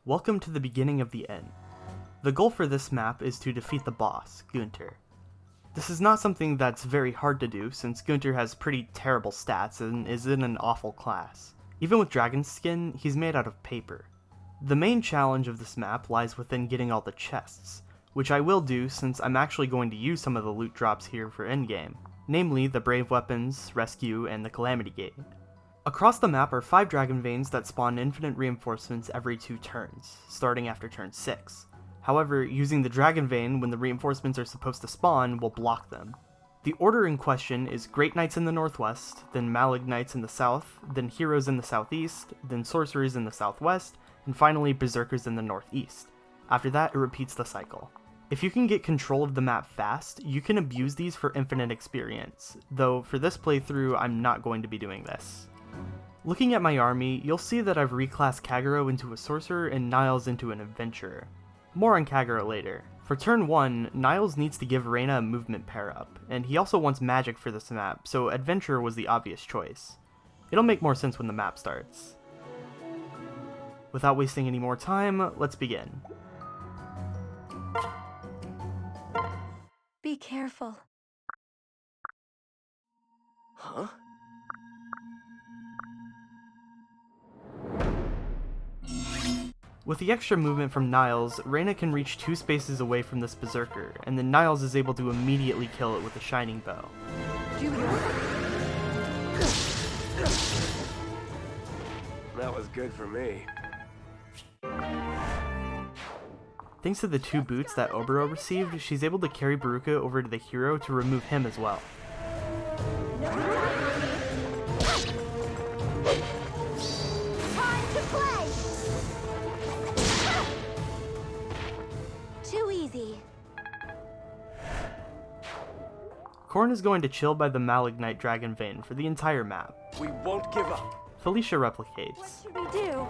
Welcome to the beginning of the end. The goal for this map is to defeat the boss, Gunter. This is not something that's very hard to do since Gunter has pretty terrible stats and is in an awful class. Even with dragon skin, he's made out of paper. The main challenge of this map lies within getting all the chests, which I will do since I'm actually going to use some of the loot drops here for endgame, namely the Brave Weapons, Rescue, and the Calamity Gate. Across the map are 5 dragon veins that spawn infinite reinforcements every 2 turns, starting after turn 6. However, using the dragon vein when the reinforcements are supposed to spawn will block them. The order in question is Great Knights in the northwest, then Malignites in the south, then Heroes in the southeast, then Sorcerers in the southwest, and finally Berserkers in the northeast. After that, it repeats the cycle. If you can get control of the map fast, you can abuse these for infinite experience, though for this playthrough I'm not going to be doing this. Looking at my army, you'll see that I've reclassed Kagero into a sorcerer and Niles into an adventurer. More on Kagero later. For turn 1, Niles needs to give Reyna a movement pair up, and he also wants magic for this map, so adventurer was the obvious choice. It'll make more sense when the map starts. Without wasting any more time, let's begin. Be careful. Huh? With the extra movement from Niles, Reyna can reach 2 spaces away from this Berserker, and then Niles is able to immediately kill it with a Shining Bow. That was good for me. Thanks to the 2 boots that Obero received, she's able to carry Baruka over to the hero to remove him as well. Time to play! Too easy. Korn is going to chill by the Malignite Dragon Vein for the entire map. We won't give up. Felicia replicates. What should we do?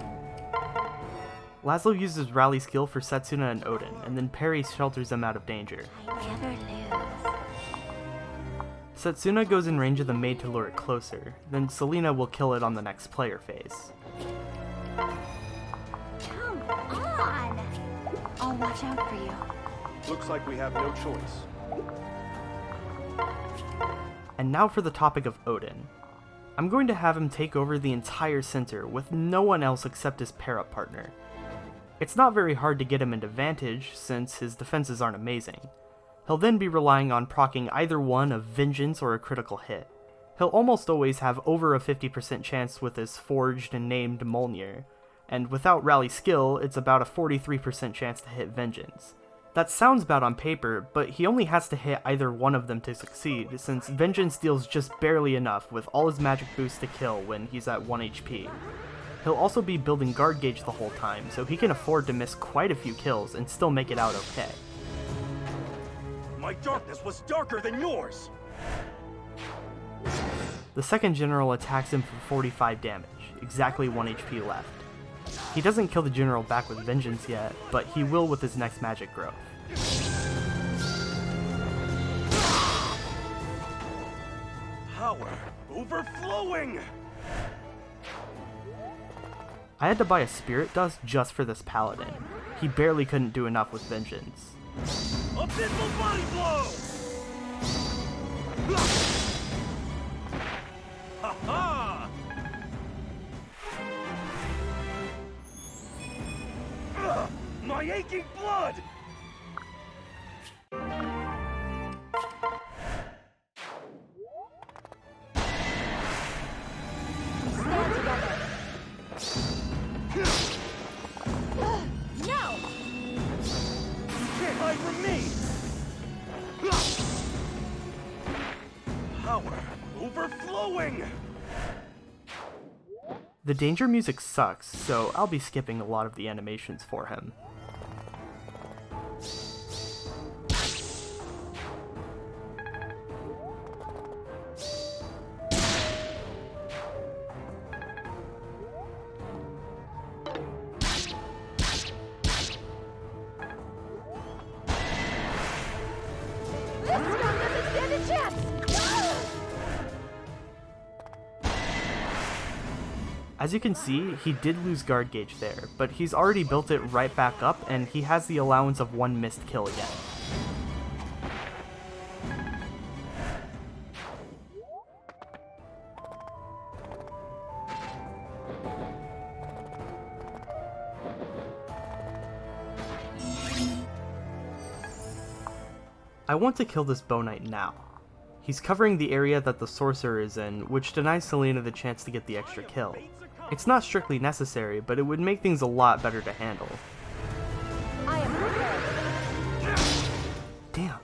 Laszlo uses Rally Skill for Setsuna and Odin, and then Perry shelters them out of danger. I never lose. Setsuna goes in range of the maid to lure it closer, then Selena will kill it on the next player phase. Come on! I'll watch out for you. Looks like we have no choice. And now for the topic of Odin. I'm going to have him take over the entire center with no one else except his pair-up partner. It's not very hard to get him into Vantage since his defenses aren't amazing. He'll then be relying on proccing either one of Vengeance or a critical hit. He'll almost always have over a 50% chance with his forged and named Mjolnir, and without Rally Skill, it's about a 43% chance to hit Vengeance. That sounds bad on paper, but he only has to hit either one of them to succeed, since Vengeance deals just barely enough with all his magic boosts to kill when he's at 1 HP. He'll also be building guard gauge the whole time, so he can afford to miss quite a few kills and still make it out okay. My darkness was darker than yours! The second general attacks him for 45 damage, exactly 1 HP left. He doesn't kill the general back with Vengeance yet, but he will with his next magic growth. Power overflowing! I had to buy a Spirit Dust just for this paladin. He barely couldn't do enough with Vengeance. Abyssal body blow! Ha ha! My aching blood! Stand together. No! Can't hide from me! Power overflowing! The danger music sucks, so I'll be skipping a lot of the animations for him. This one doesn't stand a chance! As you can see, he did lose guard gauge there, but he's already built it right back up and he has the allowance of one missed kill again. I want to kill this Bow Knight now. He's covering the area that the sorcerer is in, which denies Selena the chance to get the extra kill. It's not strictly necessary, but it would make things a lot better to handle. I am prepared. Damn.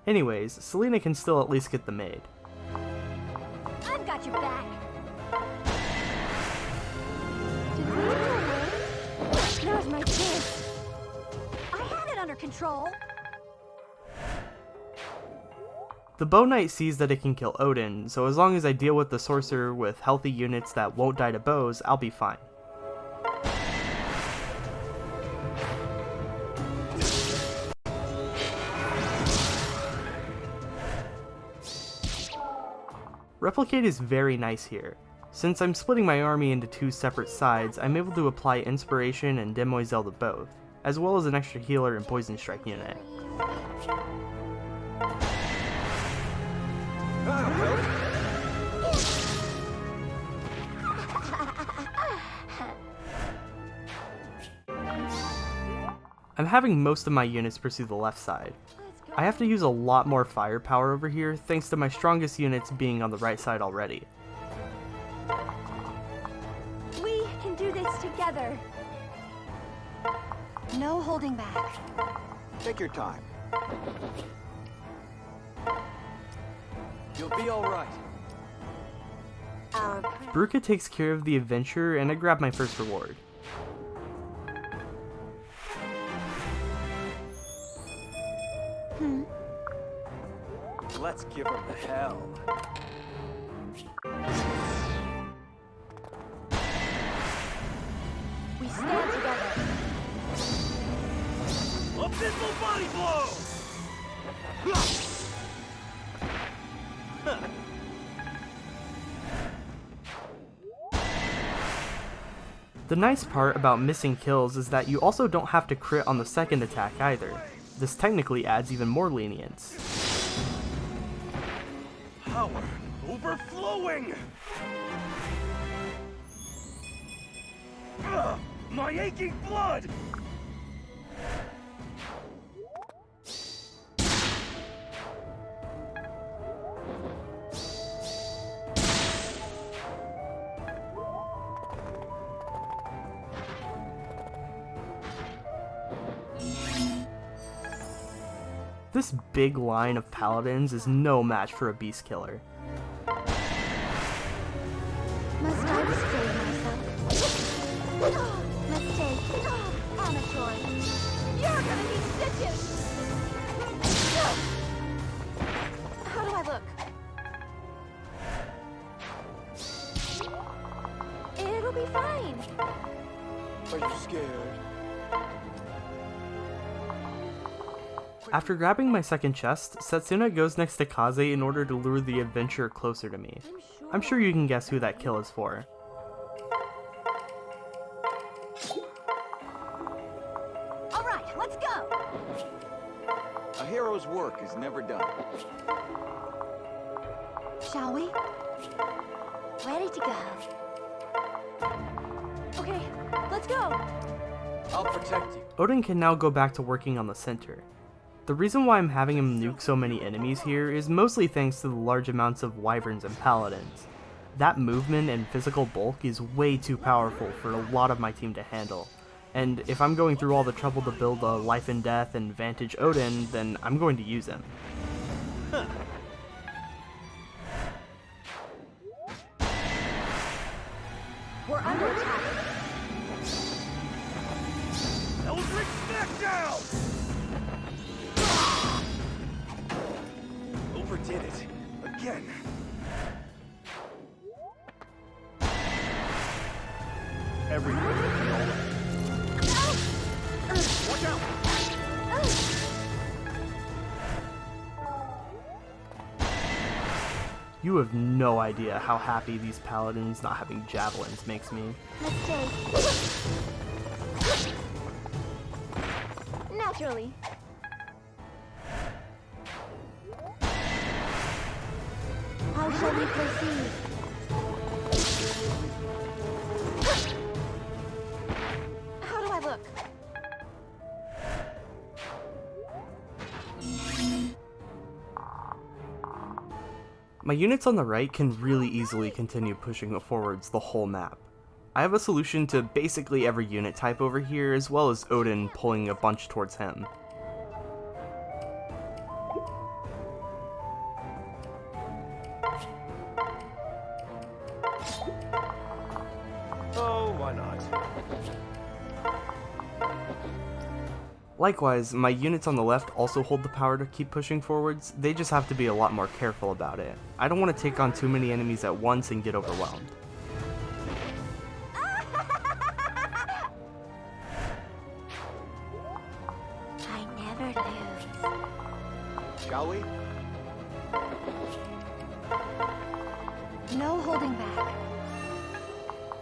Anyways, Selena can still at least get the maid. I've got your back. Did we go away? Now's my chance. I had it under control. The Bow Knight sees that it can kill Odin, so as long as I deal with the sorcerer with healthy units that won't die to bows, I'll be fine. Replicate is very nice here. Since I'm splitting my army into two separate sides, I'm able to apply Inspiration and Demoiselle to both, as well as an extra healer and Poison Strike unit. I'm having most of my units pursue the left side. I have to use a lot more firepower over here thanks to my strongest units being on the right side already. We can do this together. No holding back. Take your time. You'll be all right. Our Bruca takes care of the adventure and I grab my first reward. Let's give her the hell. We stand together. Abysmal body blow! The nice part about missing kills is that you also don't have to crit on the second attack either. This technically adds even more lenience. Power overflowing! My aching blood! This big line of paladins is no match for a beast killer. Must I restrain myself? Mistake. Amateur. You're gonna need stitches! How do I look? It'll be fine. Are you scared? After grabbing my second chest, Setsuna goes next to Kaze in order to lure the adventurer closer to me. I'm sure you can guess who that kill is for. Alright, let's go! A hero's work is never done. Shall we? Ready to go. Okay, let's go! I'll protect you. Odin can now go back to working on the center. The reason why I'm having him nuke so many enemies here is mostly thanks to the large amounts of wyverns and paladins. That movement and physical bulk is way too powerful for a lot of my team to handle, and if I'm going through all the trouble to build a life and death and vantage Odin, then I'm going to use him. We're under attack. Eldritch Smackdown! Overdid it. Again. Everything will be alright. Watch out! You have no idea how happy these paladins not having javelins makes me. Mistake. Naturally. How shall we proceed? How do I look? My units on the right can really easily continue pushing forwards the whole map. I have a solution to basically every unit type over here, as well as Odin pulling a bunch towards him. Oh, why not? Likewise, my units on the left also hold the power to keep pushing forwards, they just have to be a lot more careful about it. I don't want to take on too many enemies at once and get overwhelmed. I never lose. Shall we? No holding back.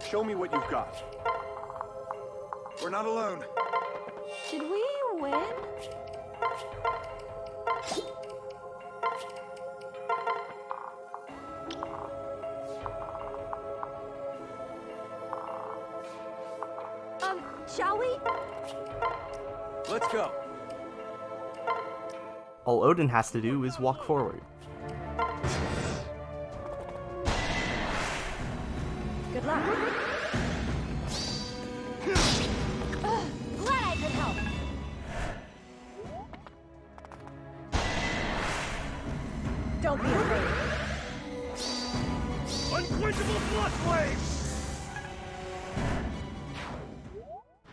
Show me what you've got. We're not alone. Did we win? Shall we? Let's go. All Odin has to do is walk forward. Good luck. Glad I could help. Don't be afraid. Unquenchable blood flames!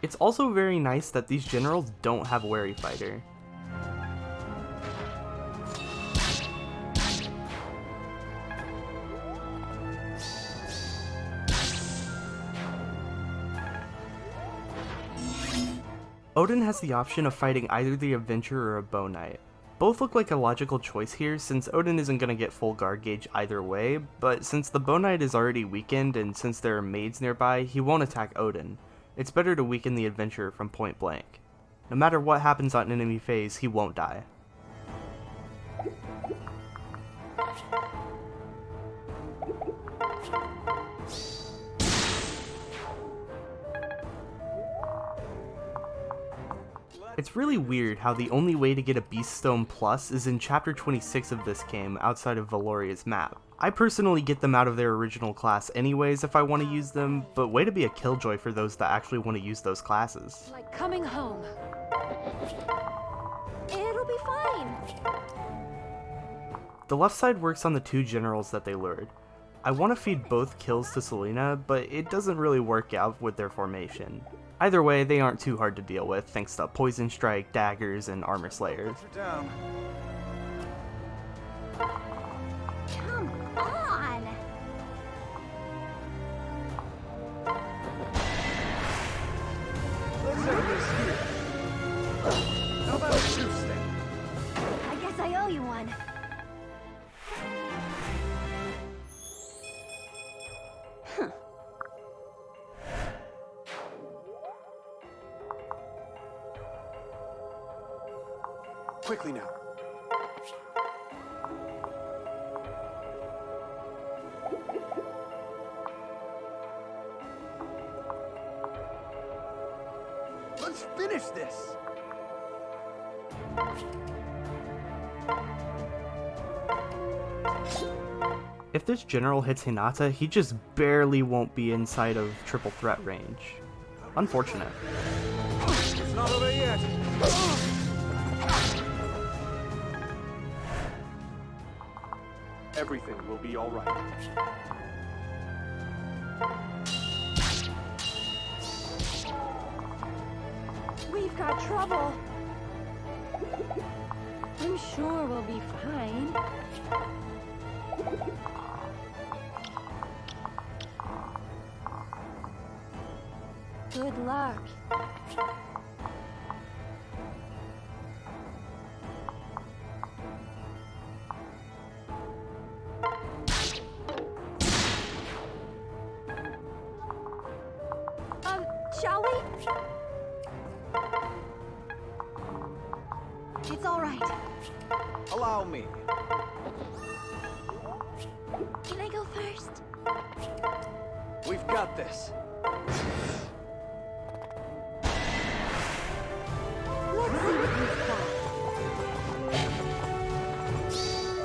It's also very nice that these generals don't have a wary fighter. Odin has the option of fighting either the Avenger or a Bow Knight. Both look like a logical choice here since Odin isn't going to get full guard gauge either way, but since the Bow Knight is already weakened and since there are maids nearby, he won't attack Odin. It's better to weaken the Adventurer from point blank. No matter what happens on enemy phase, he won't die. It's really weird how the only way to get a Beast Stone Plus is in Chapter 26 of this game outside of Valoria's map. I personally get them out of their original class anyways if I want to use them, but way to be a killjoy for those that actually want to use those classes. Like coming home. It'll be fine. The left side works on the two generals that they lured. I want to feed both kills to Selena, but it doesn't really work out with their formation. Either way, they aren't too hard to deal with thanks to Poison Strike, Daggers, and Armor Slayers. You're down. Come on. Let's end this here. How about a truce stand? I guess I owe you one. Quickly now. Let's finish this. If this general hits Hinata, he just barely won't be inside of triple threat range. Unfortunate. It's not over yet. Everything will be all right. We've got trouble. I'm sure we'll be fine. Good luck. shall we? It's all right. Allow me. Can I go first? We've got this. Let's see what you've got.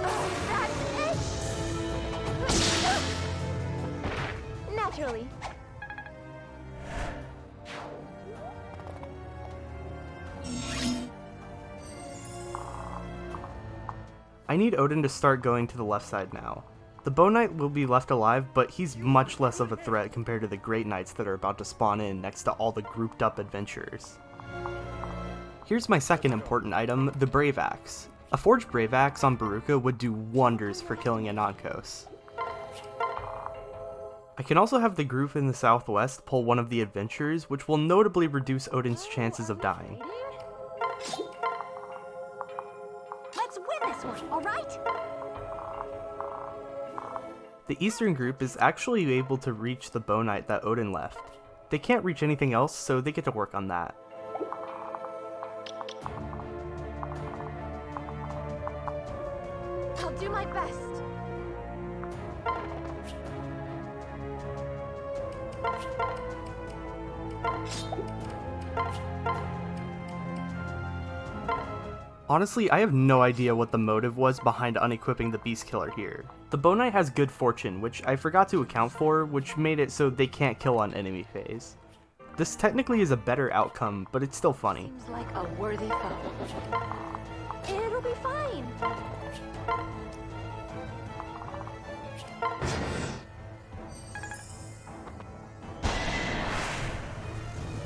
Oh, that's it! Naturally. I need Odin to start going to the left side now. The Bow Knight will be left alive, but he's much less of a threat compared to the Great Knights that are about to spawn in next to all the grouped up adventurers. Here's my second important item, the Brave Axe. A forged Brave Axe on Baruka would do wonders for killing a non-Kos. I can also have the group in the southwest pull one of the adventurers, which will notably reduce Odin's chances of dying. Let's win this one, all right? The eastern group is actually able to reach the Bow Knight that Odin left. They can't reach anything else, so they get to work on that. I'll do my best. Honestly, I have no idea what the motive was behind unequipping the Beast Killer here. The Bow Knight has good fortune, which I forgot to account for, which made it so they can't kill on enemy phase. This technically is a better outcome, but it's still funny. Seems like a worthy foe. It'll be fine.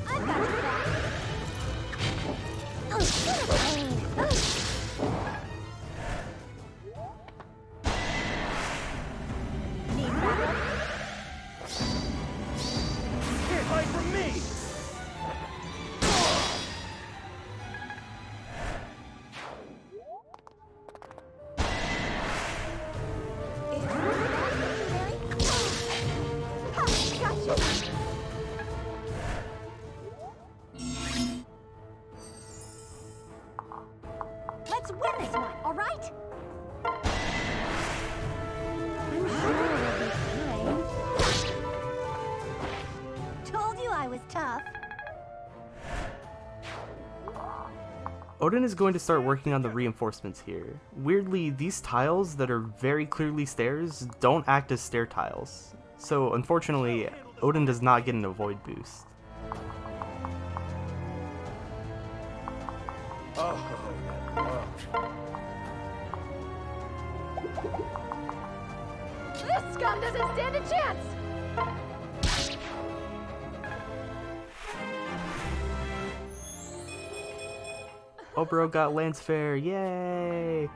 I've got your back. Oh, what a pain. Need backup? Can't hide from me! Let's win this one, all right? I'm sure it'll be fine. Told you I was tough. Odin is going to start working on the reinforcements here. Weirdly, these tiles that are very clearly stairs don't act as stair tiles. So unfortunately, Odin does not get an avoid boost. This scum doesn't stand a chance! Obro got Lance Fair, yay!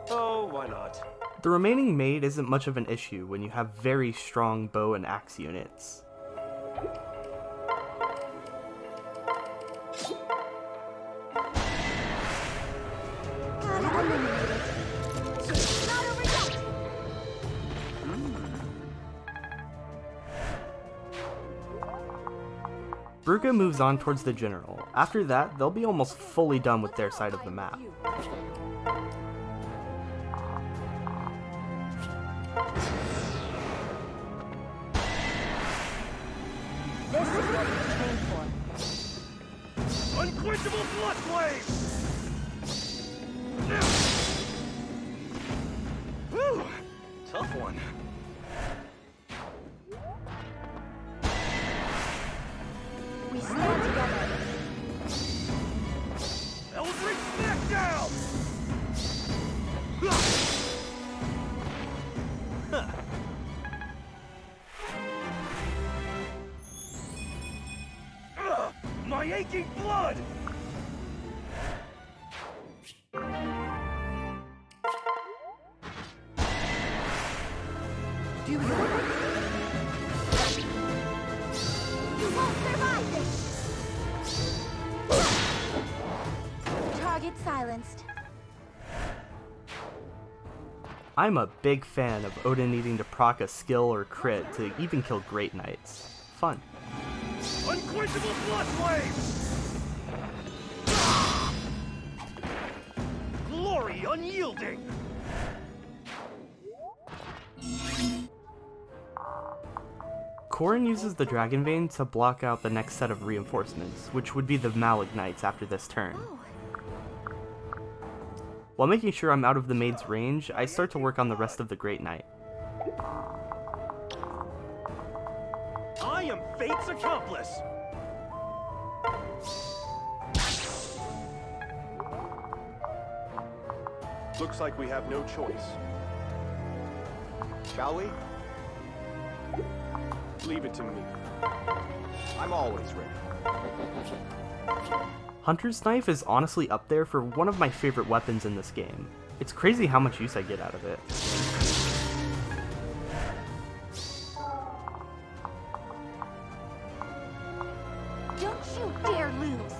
Oh, why not? The remaining maid isn't much of an issue when you have very strong bow and axe units. Got it eliminated. It's not over yet! Baruka moves on towards the general. After that, they'll be almost fully done with their side of the map. This is what we trained for. Unquenchable blood flame! Whew! Tough one. We stand together. Eldritch Smackdown! Huh. Ugh, my aching blood! Do you won't survive this! Target silenced. I'm a big fan of Odin needing to proc a skill or crit to even kill Great Knights. Fun. Unquenchable blood flame! Glory unyielding! Corrin uses the Dragon Vein to block out the next set of reinforcements, which would be the Malignites after this turn. Oh, While making sure I'm out of the maid's range, I start to work on the rest of the Great Knight. I am fate's accomplice! Looks like we have no choice. Shall we? Leave it to me. I'm always ready. Hunter's Knife is honestly up there for one of my favorite weapons in this game. It's crazy how much use I get out of it. don't you dare lose!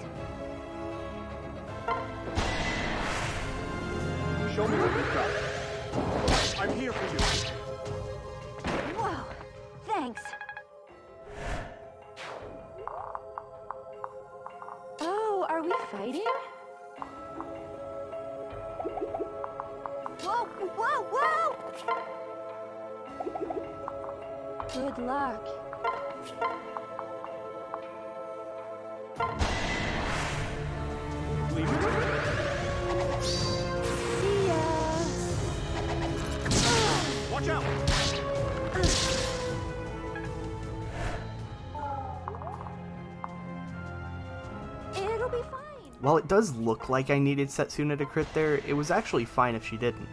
Show me what you've got. I'm here for you. Whoa, thanks. Oh, are we fighting? Whoa, whoa, whoa! Good luck. Leave it to me. See ya. Watch out! It'll be fine. While it does look like I needed Setsuna to crit there, it was actually fine if she didn't.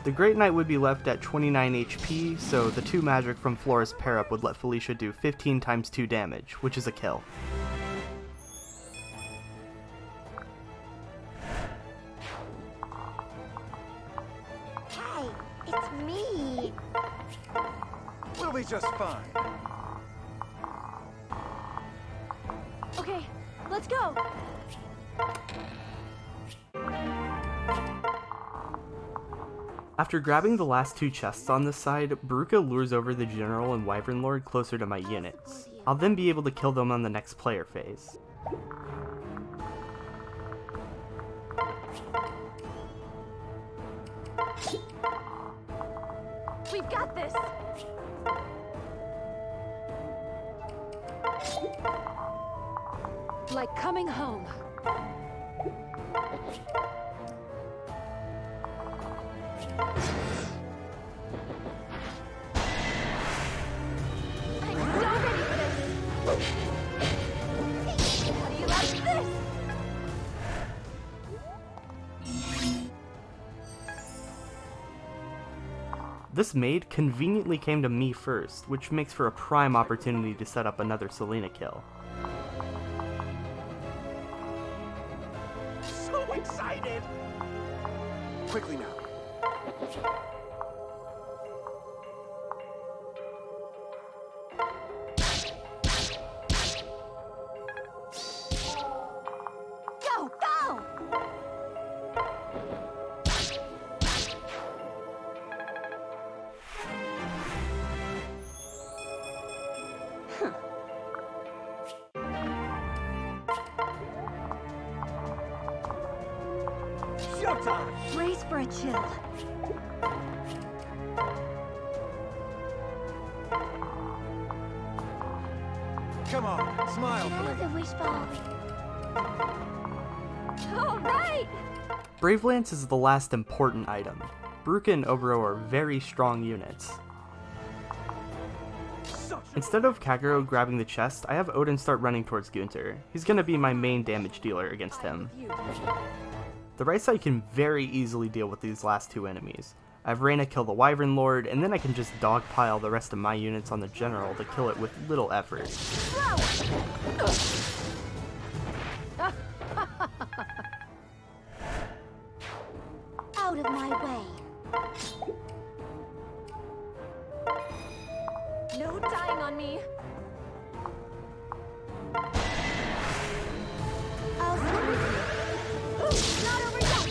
The Great Knight would be left at 29 HP, so the 2 magic from Flora's pair-up would let Felicia do 15 times 2 damage, which is a kill. Hey, it's me. We'll be just fine. Okay, let's go. After grabbing the last 2 chests on this side, Baruka lures over the General and Wyvern Lord closer to my units. I'll then be able to kill them on the next player phase. We've got this. Like coming home. I'm so ready for this. How do you like this? This maid conveniently came to me first, which makes for a prime opportunity to set up another Selena kill. So excited! Quickly now. Go, go! Showtime! Brace for a chill. Come on, smile for me. The wishbone. All right! Brave Lance is the last important item. Baruka and Oboro are very strong units. Instead of Kagero grabbing the chest, I have Odin start running towards Gunter. He's gonna be my main damage dealer against him. The right side can very easily deal with these last 2 enemies. I have Reyna kill the Wyvern Lord, and then I can just dogpile the rest of my units on the General to kill it with little effort. Out of my way. No dying on me. I'll Ooh, not over yet.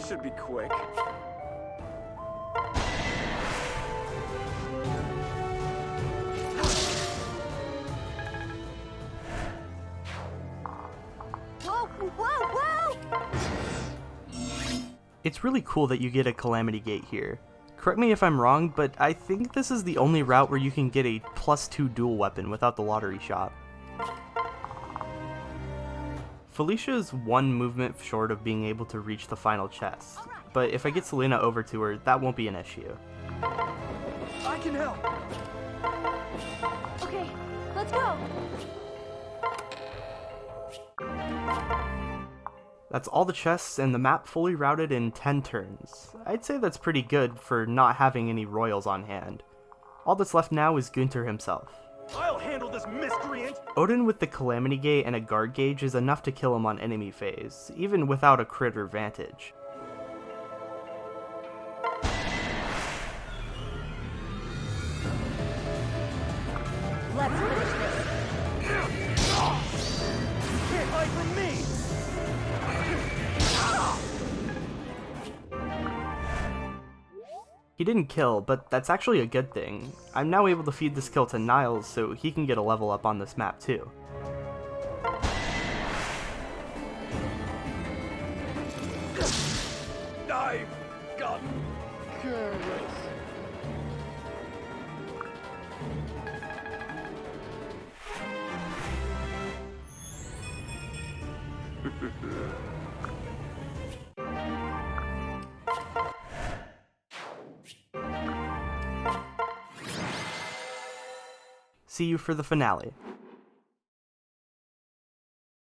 This should be quick. Whoa, whoa, whoa! It's really cool that you get a Calamity Gate here. Correct me if I'm wrong, but I think this is the only route where you can get a +2 dual weapon without the lottery shop. Felicia is one movement short of being able to reach the final chest, but if I get Selena over to her, that won't be an issue. I can help. Okay, let's go! That's all the chests and the map fully routed in 10 turns. I'd say that's pretty good for not having any royals on hand. All that's left now is Gunter himself. I'll handle this miscreant. Odin with the Calamity Gate and a guard gauge is enough to kill him on enemy phase, even without a crit or vantage. Let's finish this! You can't hide from me. He didn't kill, but that's actually a good thing. I'm now able to feed this kill to Niles so he can get a level up on this map too. I've got careless. See you for the finale.